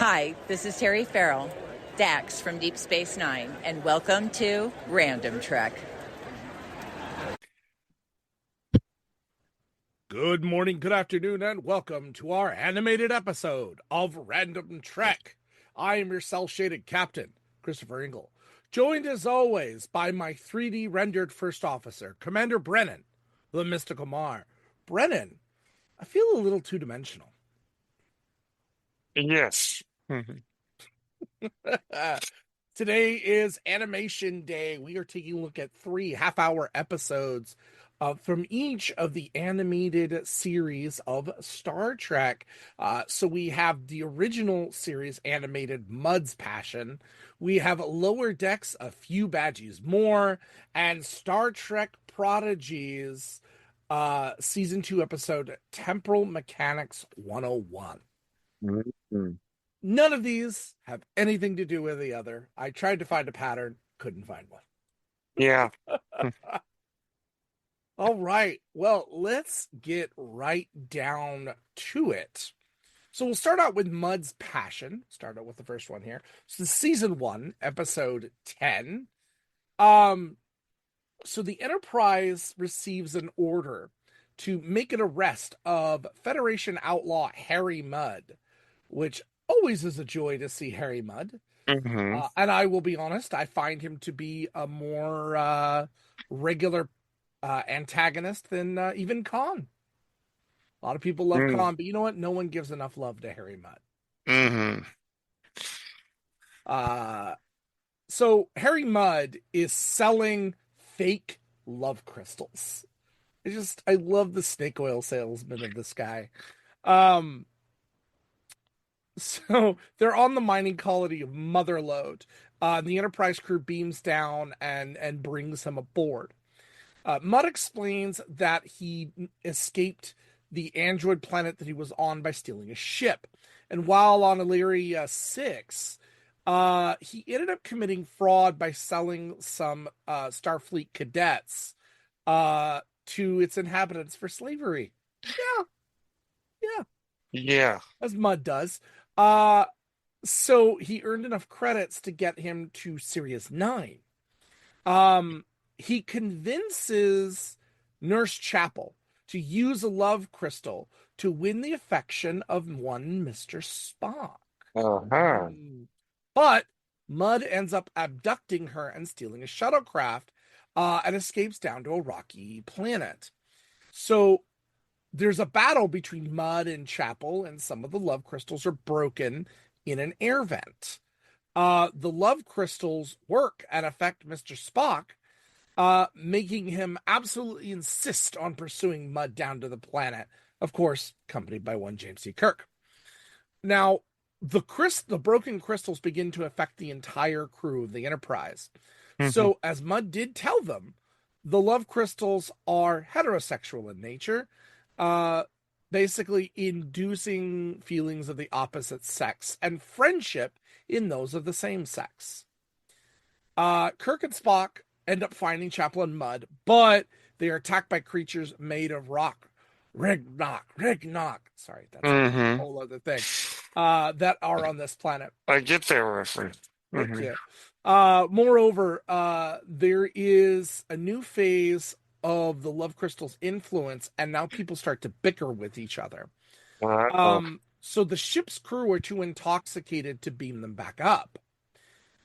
Hi, this is Terry Farrell, Dax from Deep Space Nine, and welcome to Random Trek. Good morning, good afternoon, and welcome to our animated episode of Random Trek. I am your cel-shaded captain, Christopher Ingle, joined as always by my 3D rendered first officer, Commander Brennan, the Mystical Mar. Brennan, I feel a little two-dimensional. Yes. Today is Animation Day. We are taking a look at 3 half-hour episodes from each of the animated series of Star Trek. So we have the original series animated Mud's Passion. We have Lower Decks, A Few Badgeys More, and Star Trek Prodigy's Season 2 episode Temporal Mechanics 101. Mm-hmm. None of these have anything to do with the other. I tried to find a pattern, couldn't find one. Yeah. All right. Well, let's get right down to it. So we'll start out with Mud's Passion. Start out with the first one here. So this is season 1, episode 10. So the Enterprise receives an order to make an arrest of Federation outlaw Harry Mudd, which always is a joy to see Harry Mudd. Mm-hmm. And I will be honest, I find him to be a more regular antagonist than even Khan. A lot of people love Khan, but you know what? No one gives enough love to Harry Mudd. Mm-hmm. So Harry Mudd is selling fake love crystals. I love the snake oil salesman of this guy. So they're on the mining colony of Motherlode. The Enterprise crew beams down and brings him aboard. Mudd explains that he escaped the android planet that he was on by stealing a ship. And while on Illyria 6, he ended up committing fraud by selling some Starfleet cadets to its inhabitants for slavery. Yeah, as Mudd does. So he earned enough credits to get him to Sirius 9. He convinces Nurse Chapel to use a love crystal to win the affection of one Mr. Spock. Uh-huh. But Mudd ends up abducting her and stealing a shuttlecraft and escapes down to a rocky planet. So there's a battle between Mudd and Chapel, and some of the love crystals are broken in an air vent. The love crystals work and affect Mr. Spock, making him absolutely insist on pursuing Mudd down to the planet, of course, accompanied by one James C. Kirk. Now, the broken crystals begin to affect the entire crew of the Enterprise. Mm-hmm. So, as Mudd did tell them, the love crystals are heterosexual in nature, basically inducing feelings of the opposite sex and friendship in those of the same sex. Kirk and Spock end up finding Chapel and Mudd, but they are attacked by creatures made of rock. Rignock. Sorry, that's a whole other thing. That are on this planet. I get that reference. Thank you. Moreover, there is a new phase of the love crystal's influence, and now people start to bicker with each other. So the ship's crew are too intoxicated to beam them back up.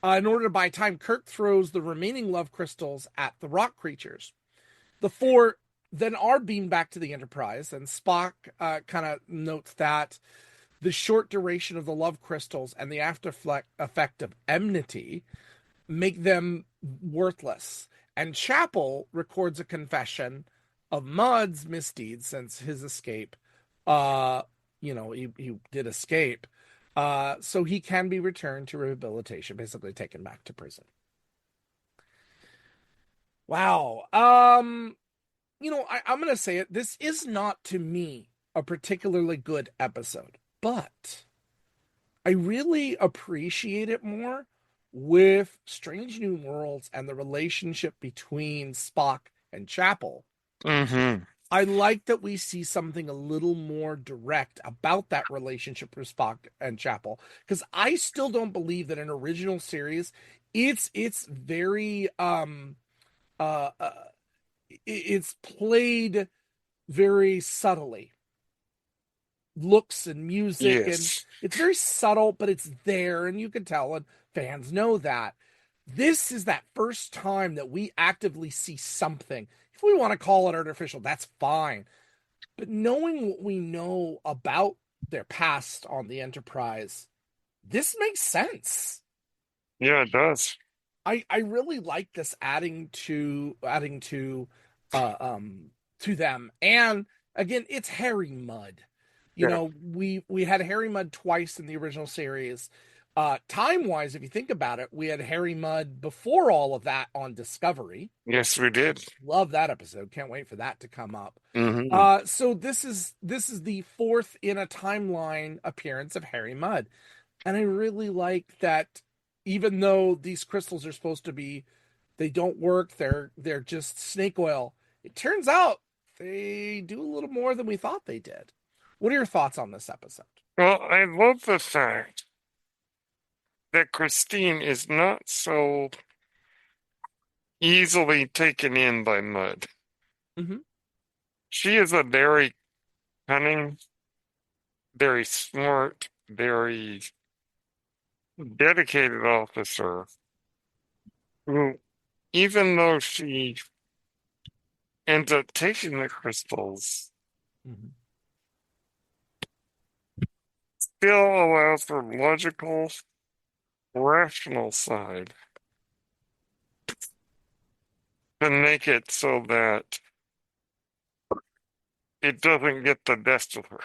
In order to buy time, Kirk throws the remaining love crystals at the rock creatures. The 4 then are beamed back to the Enterprise, and Spock kind of notes that the short duration of the love crystals and the after effect of enmity make them worthless. And Chapel records a confession of Mudd's misdeeds since his escape. He did escape. So he can be returned to rehabilitation, basically taken back to prison. Wow. I'm going to say it. This is not, to me, a particularly good episode, but I really appreciate it more with Strange New Worlds and the relationship between Spock and Chapel. Mm-hmm. I like that we see something a little more direct about that relationship with Spock and Chapel, because I still don't believe that in original series, it's very uh, uh it's played very subtly, looks and music, and Yes. it's very subtle, but it's there, and you can tell, and fans know that. This is that first time that we actively see something. If we want to call it artificial, that's fine. But knowing what we know about their past on the Enterprise, this makes sense. Yeah, it does. I really like this adding uh um to them. And again, it's Harry Mudd. You Yeah. know, we had Harry Mudd twice in the original series. Time wise, if you think about it, we had Harry Mudd before all of that on Discovery. Yes, we did. Love that episode. Can't wait for that to come up. Hmm. So this is the fourth in a timeline appearance of Harry Mudd. And I really like that even though these crystals are supposed to be, they don't work, they're just snake oil. It turns out they do a little more than we thought they did. What are your thoughts on this episode? Well, I love the fact that Christine is not so easily taken in by mud. Mm-hmm. She is a very cunning, very smart, very dedicated officer who, even though she ends up taking the crystals, Mm-hmm. still allows her logical, rational side to make it so that it doesn't get the best of her.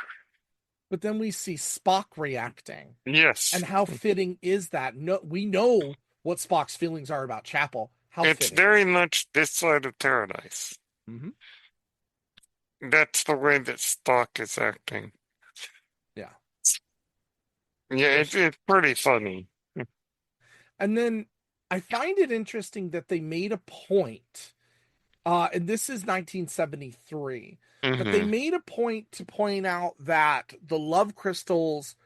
But then we see Spock reacting. Yes, And how fitting is that? No, we know what Spock's feelings are about Chapel. How it's fitting is very it? much this side of paradise. Mm-hmm. That's the way that Spock is acting. Yeah. Yeah, There's it's pretty funny. And then I find it interesting that they made a point, and this is 1973, but they Hmm. made a point to point out that the love crystals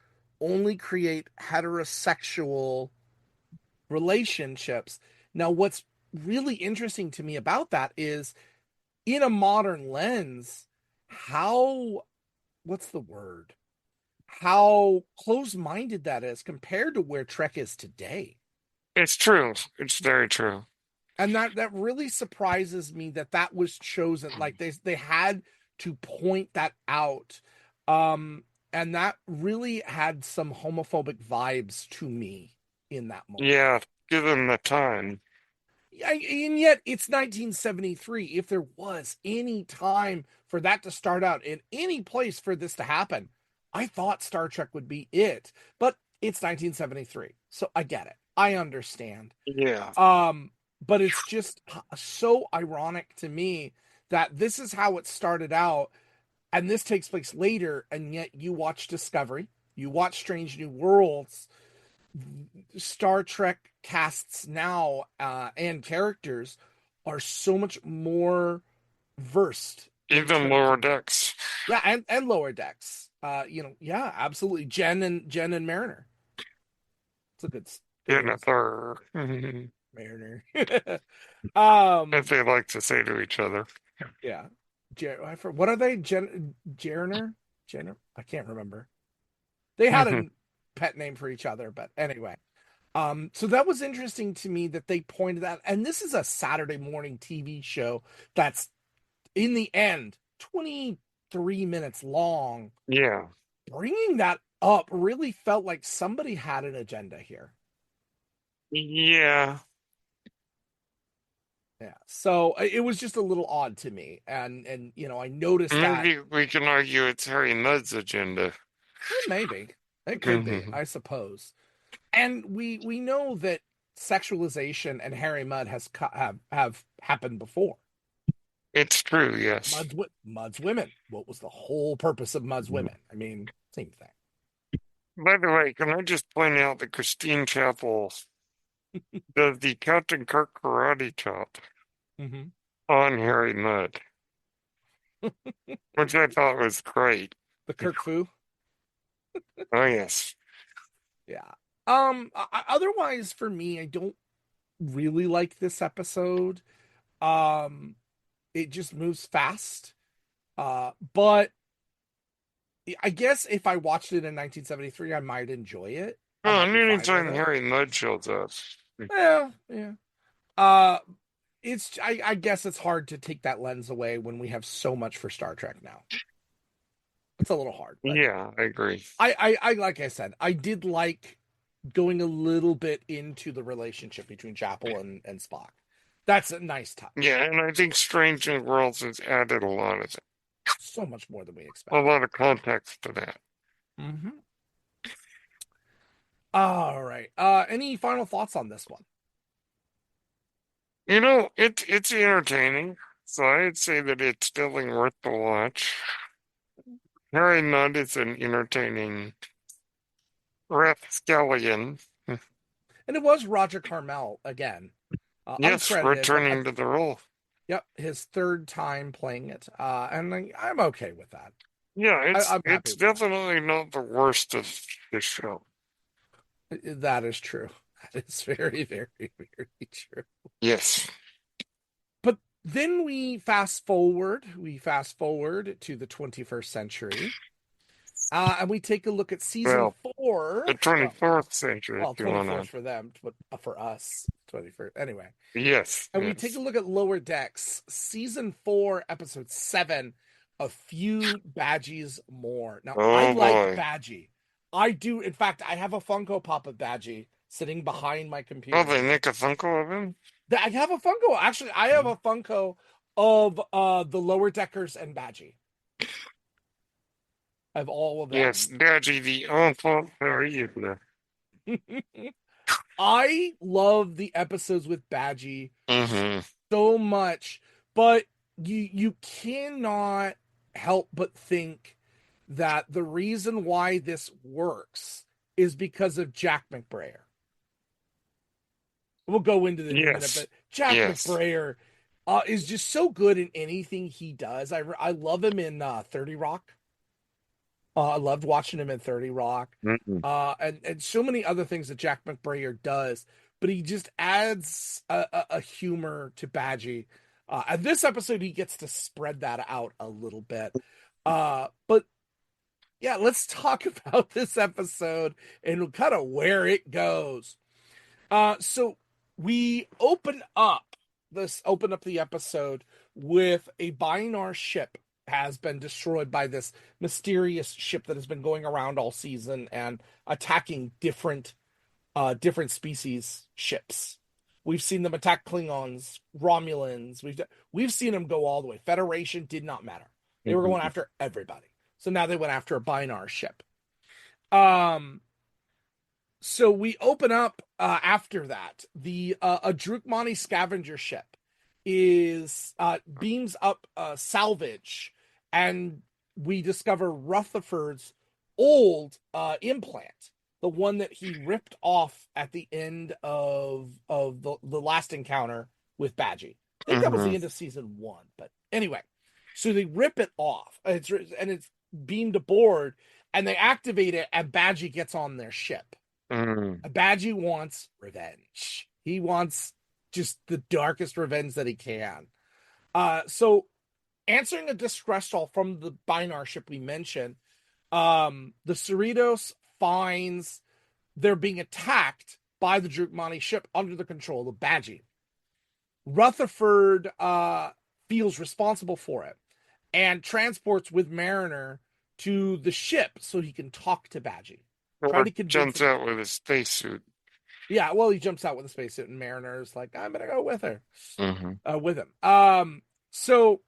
only create heterosexual relationships. Now, what's really interesting to me about that is in a modern lens, how, what's the word? How close minded that is compared to where Trek is today. It's true. It's very true. And that really surprises me that that was chosen, like they had to point that out. And that really had some homophobic vibes to me in that moment. Yeah, given the time. And yet it's 1973. If there was any time for that to start out in any place for this to happen, I thought Star Trek would be it. But it's 1973, so I get it, I understand. Yeah. Um, but it's just so ironic to me that this is how it started out, and this takes place later, and yet you watch Discovery, you watch Strange New Worlds, Star Trek casts now, and characters are so much more versed in Even terms lower of, decks. yeah, and lower decks. Yeah, absolutely. Jen and Mariner. It's a good In a episode. third. Mariner. As um, they like to say to each other. Yeah. What are they? Jenner? Jenner? I can't remember. They had a pet name for each other, but anyway. So that was interesting to me that they pointed out, and this is a Saturday morning TV show that's in the end 23 minutes long. Yeah. Bringing that up really felt like somebody had an agenda here. Yeah. Yeah. So it was just a little odd to me. And I noticed that. Maybe we can argue it's Harry Mudd's agenda. Maybe it could be, Hmm. I suppose. And we know that sexualization and Harry Mudd have happened before. It's true, yes. Mudd's women. What was the whole purpose of Mudd's women? I mean, same thing. By the way, can I just point out that Christine Chapel does the Captain Kirk karate chop Hmm. on Harry Mudd? which I thought was great. The Kirk Fu. Oh, yes. Yeah. Otherwise, for me, I don't really like this episode. Um, it just moves fast. But I guess if I watched it in 1973, I might enjoy it. I Oh, might and be fine with anytime it. Harry Mudd shows up. Yeah, yeah. Uh, I guess it's hard to take that lens away when we have so much for Star Trek now. It's a little hard, but Yeah, I agree. I like I said, I did like going a little bit into the relationship between Chapel and Spock. That's a nice touch. Yeah, and I think Strange New Worlds has added So much more than we a expected. lot of context to that. Mm-hmm. All right. Any final thoughts on this one? It's entertaining, so I'd say that it's definitely worth the watch. Harry Mudd is an entertaining rapscallion. And it was Roger Carmel again, Yes, uncredited, but returning to the role. yep, his third time playing it, and I'm okay with that. Yeah, I'm happy it's with that. definitely not the worst of the show. That is true. That is very, very, very true. Yes. But then we fast forward. We fast forward to the 21st century, and we take a look at season Well, the four. 24th century, if Well, you want 24th to. for them, but for us, 21st. Anyway, Yes, and we take yes. a look at Lower Decks, season 4, episode 7, A Few Badgeys More. Now, I Oh like boy. Badgey. I do. In fact, I have a Funko Pop of Badgey sitting behind my Oh, computer. they make a Funko of him? I have a Funko. Actually, I have a Funko of the Lower Deckers and Badgey. I have all of them. Yes, Badgey the enfant terrible. I love the episodes with Badgey Mm-hmm. so much, but you cannot help but think that the reason why this works is because of Jack McBrayer. We'll go into it in a minute, Yes. but Jack Yes. McBrayer is just so good in anything he does. I love him in 30 Rock. I loved watching him in 30 Rock. Mm-mm. And so many other things that Jack McBrayer does, but he just adds a humor to Badgey. And this episode, he gets to spread that out a little bit. But yeah, let's talk about this episode and kind of where it goes. So we open up the episode with a Binar ship has been destroyed by this mysterious ship that has been going around all season and attacking different species ships. We've seen them attack Klingons, Romulans. We've seen them go all the way. Federation did not matter. They were going after everybody. So now they went after a Binar ship. So we open up after that. The a Drukmani scavenger ship is beams up salvage, and we discover Rutherford's old implant, the one that he ripped off at the end of the last encounter with Badgey. I think that was Mm-hmm. the end of season 1. But anyway, so they rip it off, and it's beamed aboard, and they activate it, and Badgey gets on their ship. Mm. Badgey wants revenge. He wants just the darkest revenge that he can. So answering a distress call from the Binar ship we mentioned, the Cerritos finds they're being attacked by the Drukmani ship under the control of Badgey. Rutherford feels responsible for it and transports with Mariner to the ship so he can talk to Badgey. Try Or to convince jumps him. out with a spacesuit. Yeah, well, he jumps out with a spacesuit, and Mariner's like, "I'm gonna go with her, Mm-hmm. with him." So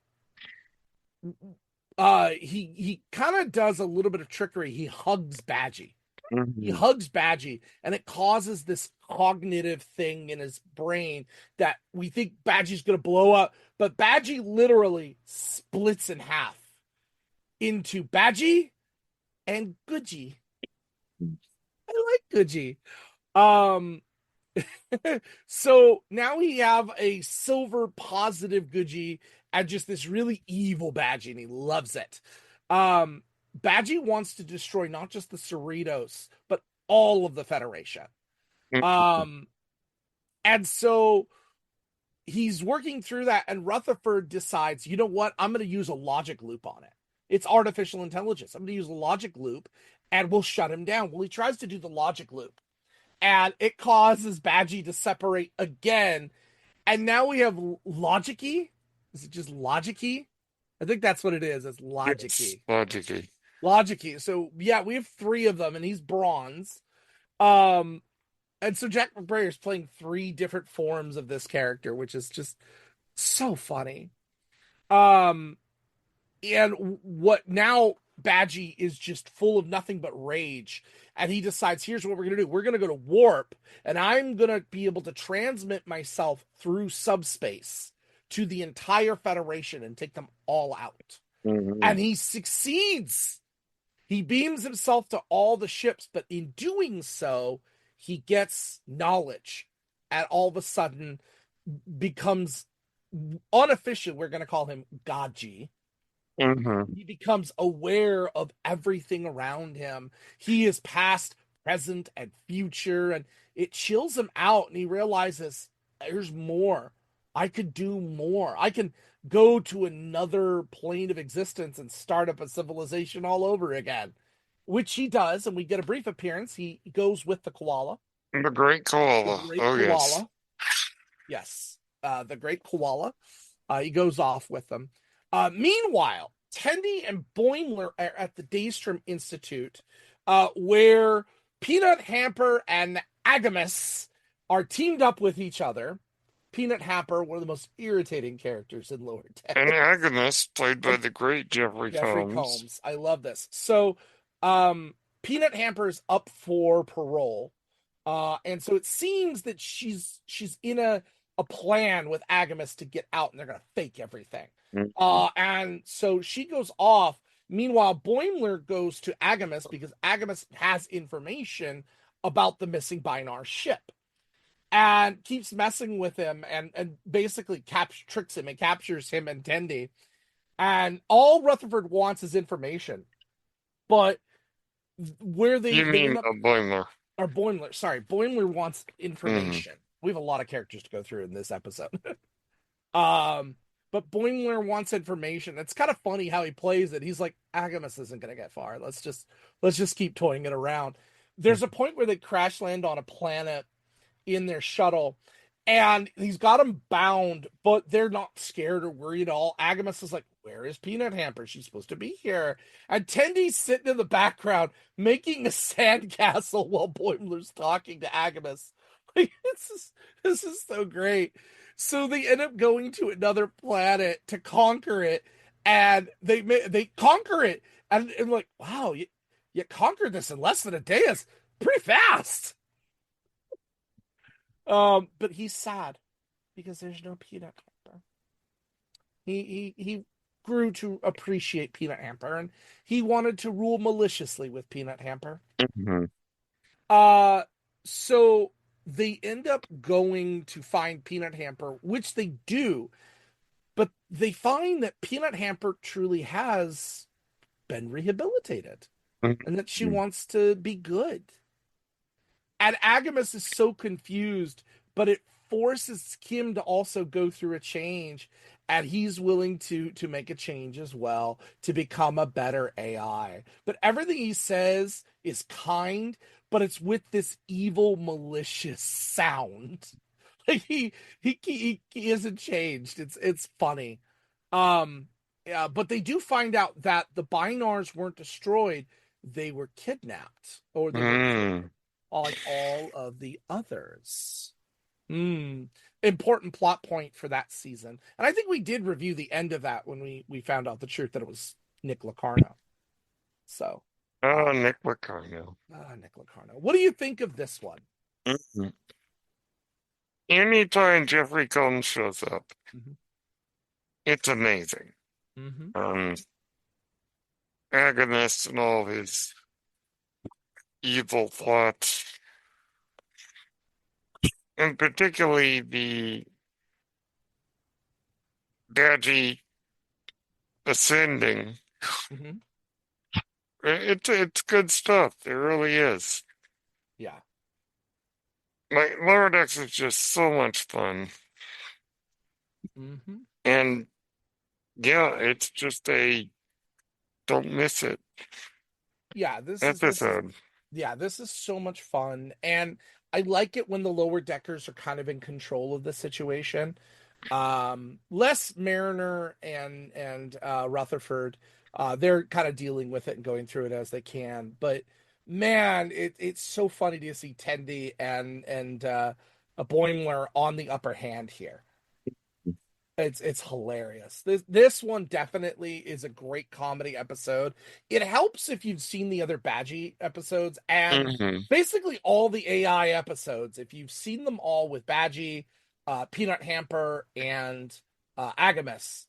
he kind of does a little bit of trickery. He hugs Badgey. He Mm-hmm. hugs Badgey, and it causes this cognitive thing in his brain that we think Badgey's gonna blow up, but Badgey literally splits in half into Badgey and Goodgie. I like Goodgie. Um, so now we have a silver positive Goodgie and just this really evil Badgey, and he loves it. Badgey wants to destroy not just the Cerritos, but all of the Federation. And so he's working through that, and Rutherford decides, you know what? I'm going to use a logic loop on it. It's artificial intelligence. I'm going to use a logic loop, and we'll shut him down. Well, he tries to do the logic loop, and it causes Badgey to separate again. And now we have Logicy. Is it just Logicy? I think that's what it is. It's Logicy. Prodigy. Logicy. So yeah, we have 3 of them, and he's bronze. And so Jack McBrayer is playing 3 different forms of this character, which is just so funny. And what now Badgey is just full of nothing but rage. And he decides, here's what we're going to do. We're going to go to warp, and I'm going to be able to transmit myself through subspace to the entire Federation and take them all out. And he succeeds. He beams himself to all the ships, but in doing so, he gets knowledge, and all of a sudden becomes unofficial. We're going to call him Badgey. He becomes aware of everything around him. He is past, present, and future, and it chills him out, and he realizes there's more. I could do more. I can go to another plane of existence and start up a civilization all over again, which he does, and we get a brief appearance. He goes with the koala. The Great Koala. The great koala. Yes. The great koala. He goes off with them. Meanwhile, Tendi and Boimler are at the Daystrom Institute, where Peanut Hamper and Agamus are teamed up with each other. Peanut Hamper, one of the most irritating characters in Lower Decks. And Agnes, played by the great Jeffrey Combs. I love this. So, Peanut Hamper's up for parole. And so it seems that she's in a plan with Agamus to get out, and they're going to fake everything. And so she goes off. Meanwhile, Boimler goes to Agamus because Agamus has information about the missing Binar ship, and keeps messing with him and basically tricks him and captures him and Tendi. And all Rutherford wants is information. But where they mean Boimler. Or Boimler. Sorry, Boimler wants information. We have a lot of characters to go through in this episode. But Boimler wants information. It's kind of funny how he plays it. He's like, Agamus isn't going to get far. Let's just keep toying it around. There's a point where they crash land on a planet in their shuttle, and he's got them bound, but they're not scared or worried at all. Agamus is like, where is Peanut Hamper? She's supposed to be here. And Tendi's sitting in the background making a sandcastle while Boimler's talking to Agamus. Like, this is so great. So they end up going to another planet to conquer it, and they conquer it, and like, wow, you conquered this in less than a day. It's pretty fast. But he's sad because there's no Peanut Hamper. He grew to appreciate Peanut Hamper, and he wanted to rule maliciously with Peanut Hamper. So they end up going to find Peanut Hamper, which they do, but they find that Peanut Hamper truly has been rehabilitated, and that she wants to be good. And Agamus is so confused, but it forces Kim to also go through a change, and he's willing to make a change as well to become a better AI. But everything he says is kind, but it's with this evil, malicious sound. Like he isn't changed. It's funny. Yeah, but they do find out that the Binars weren't destroyed; they were kidnapped, or they were like all of the others. Important plot point for that season. And I think we did review the end of that when we found out the truth that it was Nick Locarno. So. Nick Locarno. Nick Locarno. What do you think of this one? Anytime Jeffrey Combs shows up, it's amazing. Agonist and all his evil plots, and particularly the Badgey ascending. Hmm. It's good stuff. It really is. Yeah. Like Lower Decks is just so much fun. Hmm. And yeah, it's just a don't miss it Yeah, this is episode. yeah, this is so much fun, and I like it when the lower deckers are kind of in control of the situation. Less Mariner and Rutherford, they're kind of dealing with it and going through it as they can. But man, it's so funny to see Tendi and a Boimler on the upper hand here. It's hilarious. This one definitely is a great comedy episode. It helps if you've seen the other Badgey episodes and Hmm. basically all the AI episodes. If you've seen them all with Badgey, Peanut Hamper, and Agamus,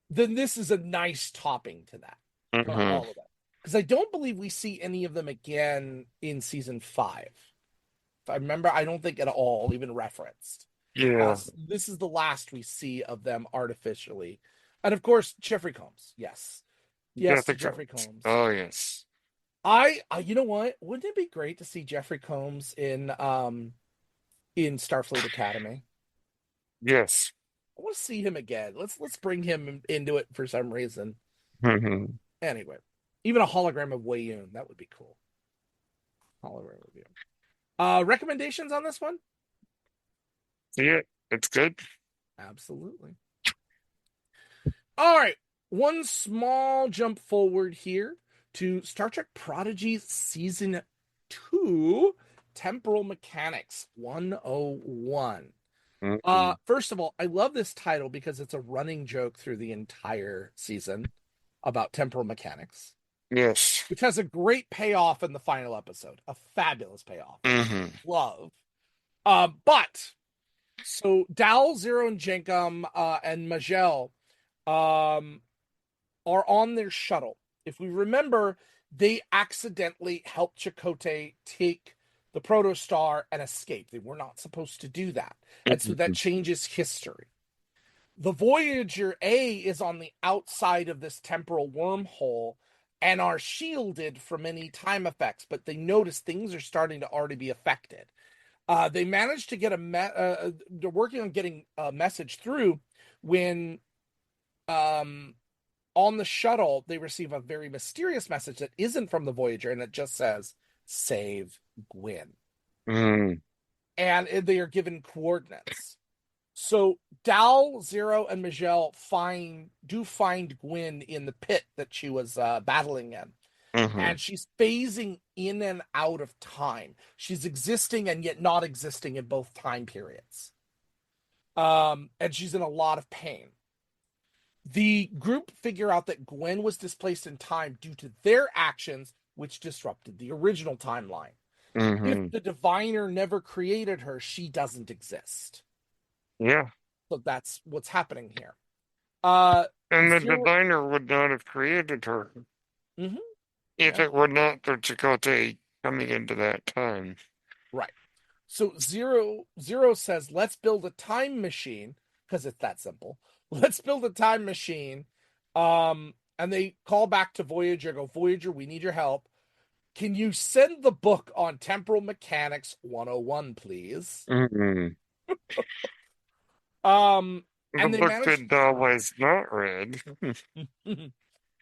then this is a nice topping to that. Hmm. All of them, because I don't believe we see any of them again in season 5. If I remember, I don't think at all even referenced. Yeah. This is the last we see of them artificially. And of course, Jeffrey Combs. Yes. Yes to Jessica. Jeffrey Combs. Oh yes. You know what? Wouldn't it be great to see Jeffrey Combs in Starfleet Academy? Yes. I want to see him again. Let's bring him into it for some reason. Hmm. Anyway, even a hologram of Wei Yun, that would be cool. Hologram of Wei Yun. Recommendations on this one? See it? It's good. Absolutely. All right. One small jump forward here to Star Trek Prodigy Season 2, Temporal Mechanics 101. Hmm. First of all, I love this title because it's a running joke through the entire season about temporal mechanics, Yes. which has a great payoff in the final episode, a fabulous payoff that I Hmm. love. But so Dal, Zero, and Jenkum and Majel um, are on their shuttle. If we remember, they accidentally helped Chakotay take the protostar and escape. They were not supposed to do that. And so that Hmm. changes history. The Voyager A is on the outside of this temporal wormhole and are shielded from any time effects, but they notice things are starting to already be affected. They managed to get they're working on getting a message through when um, on the shuttle, they receive a very mysterious message that isn't from the Voyager, and it just says, "Save Gwyn." Hmm. And they are given coordinates. So Dal, Zero, and Majel find Gwyn in the pit that she was battling in. Hmm. And she's phasing in and out of time. She's existing and yet not existing in both time periods. And she's in a lot of pain. The group figure out that Gwen was displaced in time due to their actions, which disrupted the original timeline. If Hmm. the diviner never created her, she doesn't exist. Yeah. So that's what's happening here. Uh, And the Zero. designer would not have created her Mhm, if yeah, it were not for Chakotay coming into that time. right. So Zero says, "Let's build a time machine," because it's that simple. Let's build a time machine. And they call back to Voyager. Go, Voyager, we need your help. Can you send the book on temporal mechanics 101, please? Hmm. Um, The and they book managed that always not read.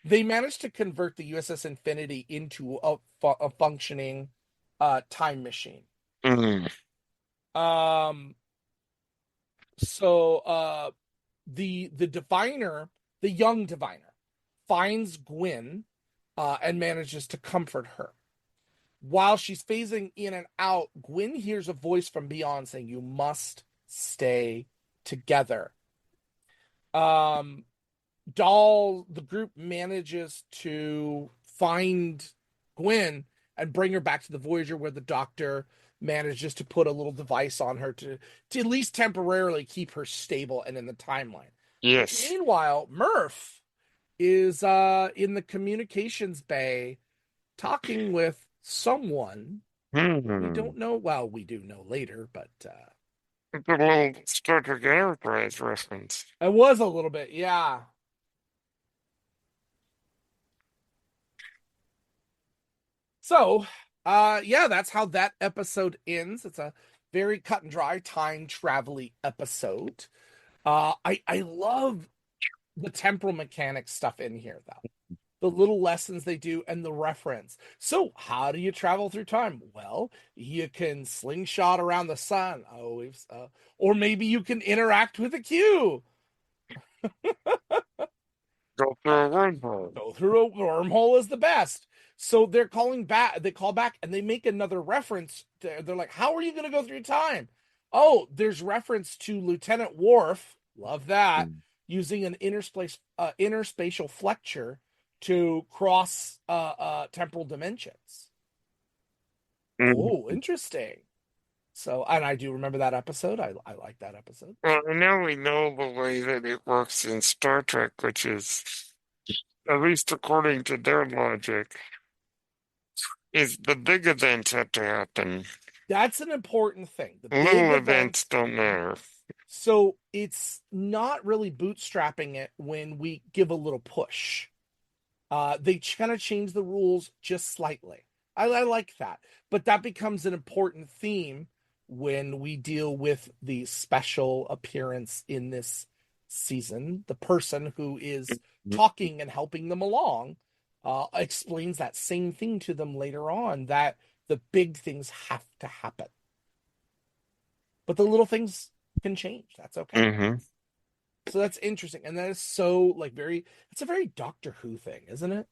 they managed to convert the USS Infinity into a functioning time machine. Hmm. Um, so the diviner, the young diviner, finds Gwyn and manages to comfort her. While she's phasing in and out, Gwyn hears a voice from beyond saying, "You must stay together." Um, the group manages to find Gwyn and bring her back to the Voyager, where the doctor manages to put a little device on her to at least temporarily keep her stable and in the timeline. But Yes. meanwhile, Murph is in the communications bay talking with someone we Hmm. don't know. Well, we do know later, but It's a little Star Trek Enterprise reference. it was a little bit, yeah. So, yeah, that's how that episode ends. It's a very cut and dry time travel-y episode. I love the temporal mechanics stuff in here, though. The little lessons they do and the reference. So, how do you travel through time? Well, you can slingshot around the sun. Or maybe you can interact with a cue. Go through a wormhole. Go through a wormhole is the best. So they're calling back. They call back and they make another reference. They're like, "How are you going to go through time?" Oh, there's reference to Lieutenant Worf. Love that. Using an interspatial flexure to cross temporal dimensions. Oh, interesting. So, and I do remember that episode. I like that episode. Well, now we know the way that it works in Star Trek, which is, at least according to their logic, is the big events have to happen. That's an important thing. The Little big events don't matter. So it's not really bootstrapping it when we give a little push. They kind of change the rules just slightly. I like that. But that becomes an important theme when we deal with the special appearance in this season. The person who is talking and helping them along explains that same thing to them later on, that the big things have to happen. But the little things can change. That's okay. So that's interesting. And that is so it's a very Doctor Who thing, isn't it?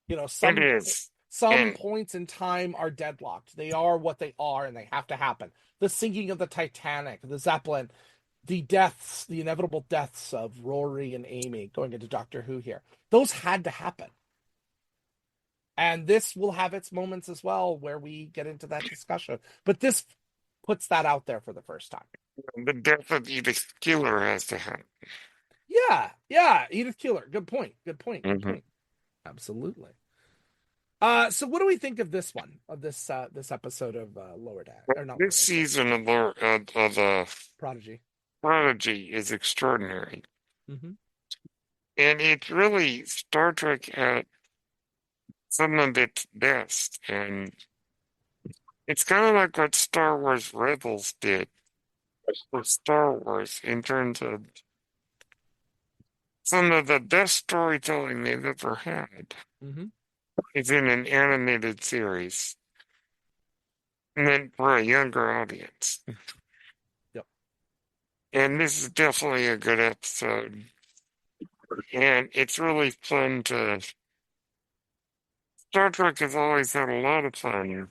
You know, It is. some points in time are deadlocked. They are what they are and they have to happen. The sinking of the Titanic, the Zeppelin, the deaths, the inevitable deaths of Rory and Amy, going into Doctor Who here. Those had to happen. And this will have its moments as well where we get into that discussion. But this puts that out there for the first time. The death of Edith Keeler has to happen. Yeah, Edith Keeler. Good point. Absolutely. So what do we think of this one, of this episode of Lower Deck? Or not This season of Prodigy. Prodigy is extraordinary. Mm-hmm. And it's really Star Trek at some of its best. And it's kind of like what Star Wars Rebels did for Star Wars in terms of some of the best storytelling they've ever had. Is in an animated series meant for a younger audience. Yep. And this is definitely a good episode. And it's really fun to... Star Trek has always had a lot of fun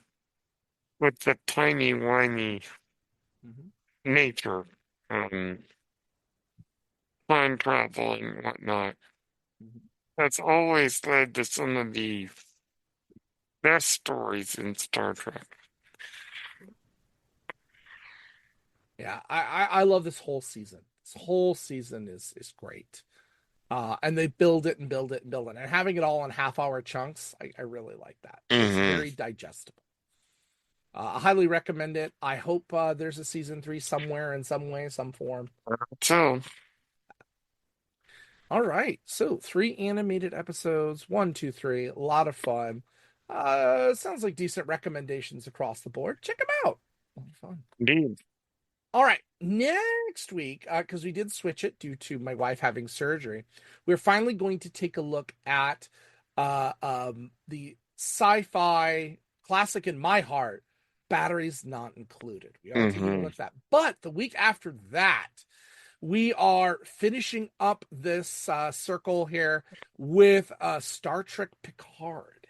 with the timey-wimey nature. Time travel and whatnot. That's always led to some of the best stories in Star Trek. Yeah, I love this whole season. This whole season is great. And they build it and build it and build it. And having it all in half-hour chunks, I really like that. It's very digestible. I highly recommend it. I hope there's a season 3 somewhere, in some way, some form. So, all right. So 3 animated episodes, 1, 2, 3, a lot of fun. Sounds like decent recommendations across the board. Check them out. A lot of fun. indeed. All right, next week, because we did switch it due to my wife having surgery, we're finally going to take a look at the sci-fi classic in my heart, Batteries Not Included. We are taking a look at that. But the week after that, we are finishing up this circle here with Star Trek Picard.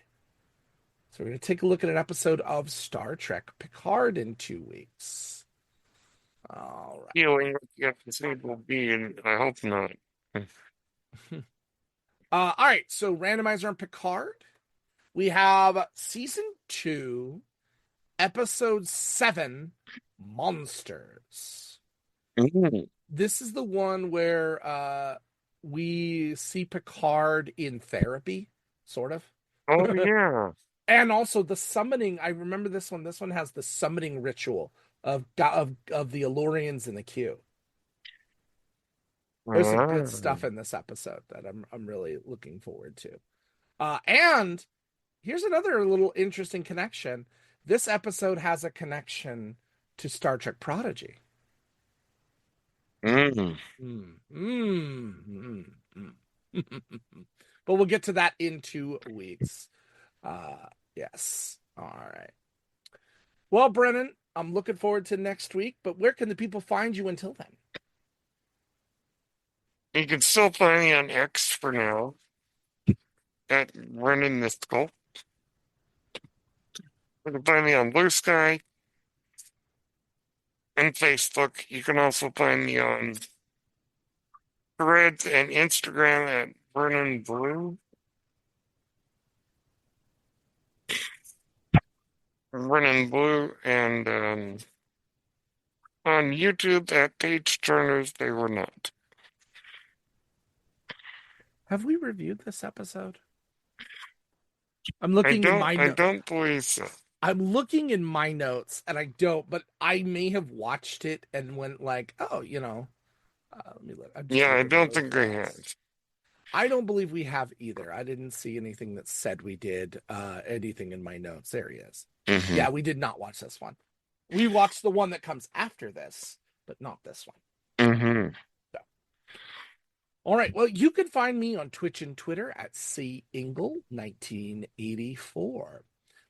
So we're going to take a look at an episode of Star Trek Picard in 2 weeks. All right. Feeling what the episode will be, and I hope not. All right, so randomizer on Picard. We have season 2, episode 7, Monsters. This is the one where we see Picard in therapy, sort of. Oh, yeah. And also the summoning. I remember this one. This one has the summoning ritual of the Allurians in the queue. There's some good stuff in this episode that I'm really looking forward to. And Here's another little interesting connection. This episode has a connection to Star Trek Prodigy. Mm. But we'll get to that in 2 weeks. Yes. All right. Well, Brennan, I'm looking forward to next week, but where can the people find you until then? You can still find me on X for now at Brennan Mystical. You can find me on Blue Sky and Facebook. You can also find me on Threads and Instagram at Brennan Blue. Brennan Blue, and on YouTube at Page Turners They Were Not. Have we reviewed this episode? I'm looking in my I don't believe so. I'm looking in my notes, and I don't, but I may have watched it and went like, oh, let me look. Yeah, I don't think I have. I don't believe we have either. I didn't see anything that said we did anything in my notes. There he is. Mm-hmm. Yeah, we did not watch this one. We watched the one that comes after this, but not this one. Mm-hmm. So. All right. Well, you can find me on Twitch and Twitter at cingle1984.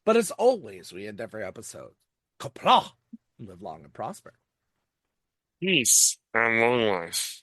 But as always, we end every episode. Qapla', live long and prosper. Peace and long life.